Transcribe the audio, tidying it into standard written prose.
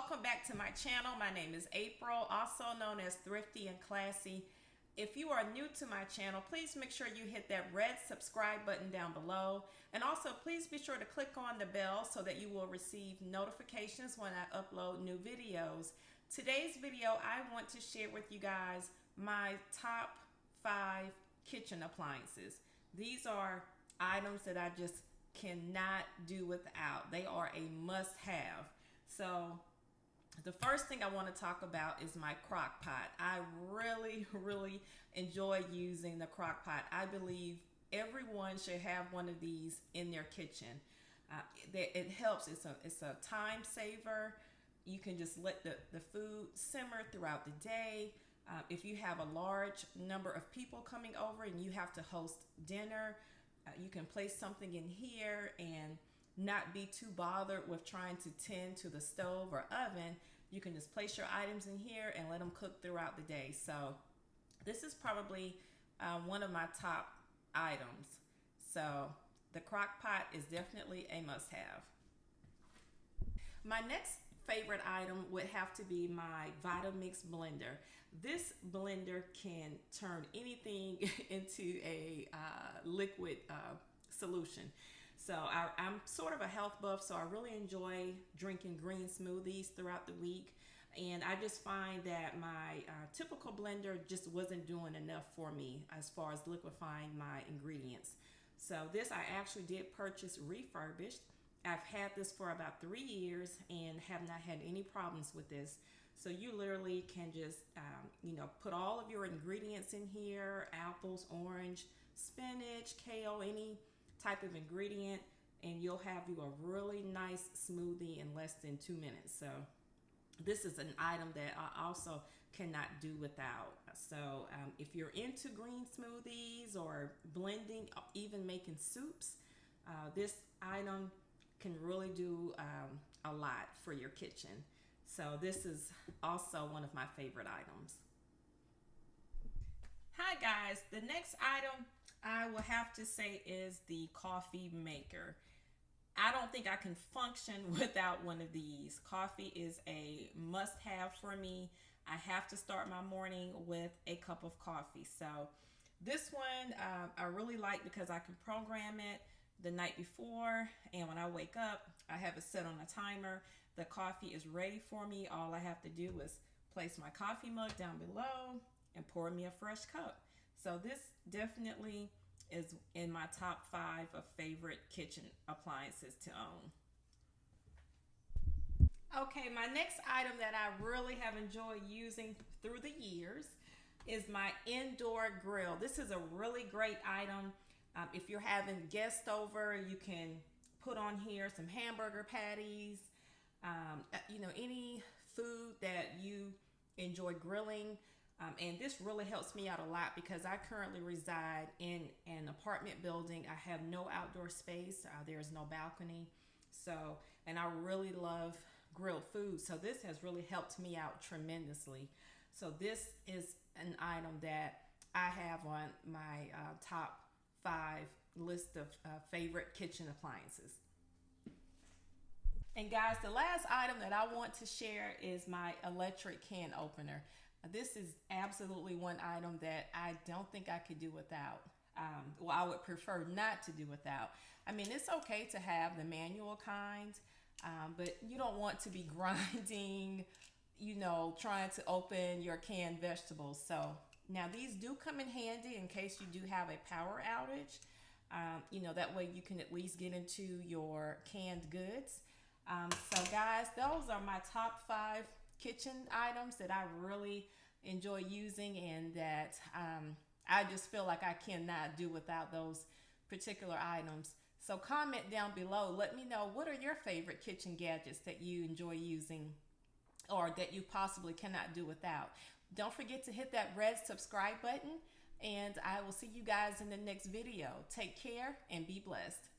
welcome back to my channel. My name is April, also known as Thrifty and Classy. If you are new to my channel, please make sure you hit that red subscribe button down below. And also please be sure to click on the bell so that you will receive notifications when I upload new videos. Today's video, I want to share with you guys my top 5 kitchen appliances. These are items that I just cannot do without. They are a must-have. So the first thing I want to talk about is my crock pot. I really enjoy using the crock pot. I believe everyone should have one of these in their kitchen. It helps. It's a time saver. You can just let the food simmer throughout the day. If you have a large number of people coming over and you have to host dinner, you can place something in here and not be too bothered with trying to tend to the stove or oven. You can just place your items in here and let them cook throughout the day. So this is probably one of my top items. So the crock pot is definitely a must-have. My next favorite item would have to be my Vitamix blender. This blender can turn anything into a liquid solution. So I'm sort of a health buff, so I really enjoy drinking green smoothies throughout the week. And I just find that my typical blender just wasn't doing enough for me as far as liquefying my ingredients. So this I actually did purchase refurbished. I've had this for about 3 years and have not had any problems with this. So you literally can just, put all of your ingredients in here: apples, orange, spinach, kale, any type of ingredient, and you'll have you a really nice smoothie in less than 2 minutes. So this is an item that I also cannot do without. So if you're into green smoothies or blending, even making soups, this item can really do a lot for your kitchen. So this is also one of my favorite items. Hi guys, the next item I will have to say is the coffee maker. I don't think I can function without one of these. Coffee is a must-have for me. I have to start my morning with a cup of coffee. So this one I really like because I can program it the night before, and when I wake up, I have it set on a timer. The coffee is ready for me. All I have to do is place my coffee mug down below and pour me a fresh cup. So this definitely is in my top 5 of favorite kitchen appliances to own. Okay, my next item that I really have enjoyed using through the years is my indoor grill. This is a really great item. If you're having guests over, you can put on here some hamburger patties, any food that you enjoy grilling. And this really helps me out a lot because I currently reside in an apartment building. I have no outdoor space. There's no balcony. And I really love grilled food. So this has really helped me out tremendously. So this is an item that I have on my top 5 list of favorite kitchen appliances. And guys, the last item that I want to share is my electric can opener. This is absolutely one item that I don't think I could do without. I would prefer not to do without. I mean, it's okay to have the manual kind, but you don't want to be grinding, trying to open your canned vegetables. So now these do come in handy in case you do have a power outage. That way you can at least get into your canned goods. So guys, those are my top 5 kitchen items that I really enjoy using, and that I just feel like I cannot do without those particular items. So comment down below. Let me know, what are your favorite kitchen gadgets that you enjoy using or that you possibly cannot do without. Don't forget to hit that red subscribe button, and I will see you guys in the next video. Take care and be blessed.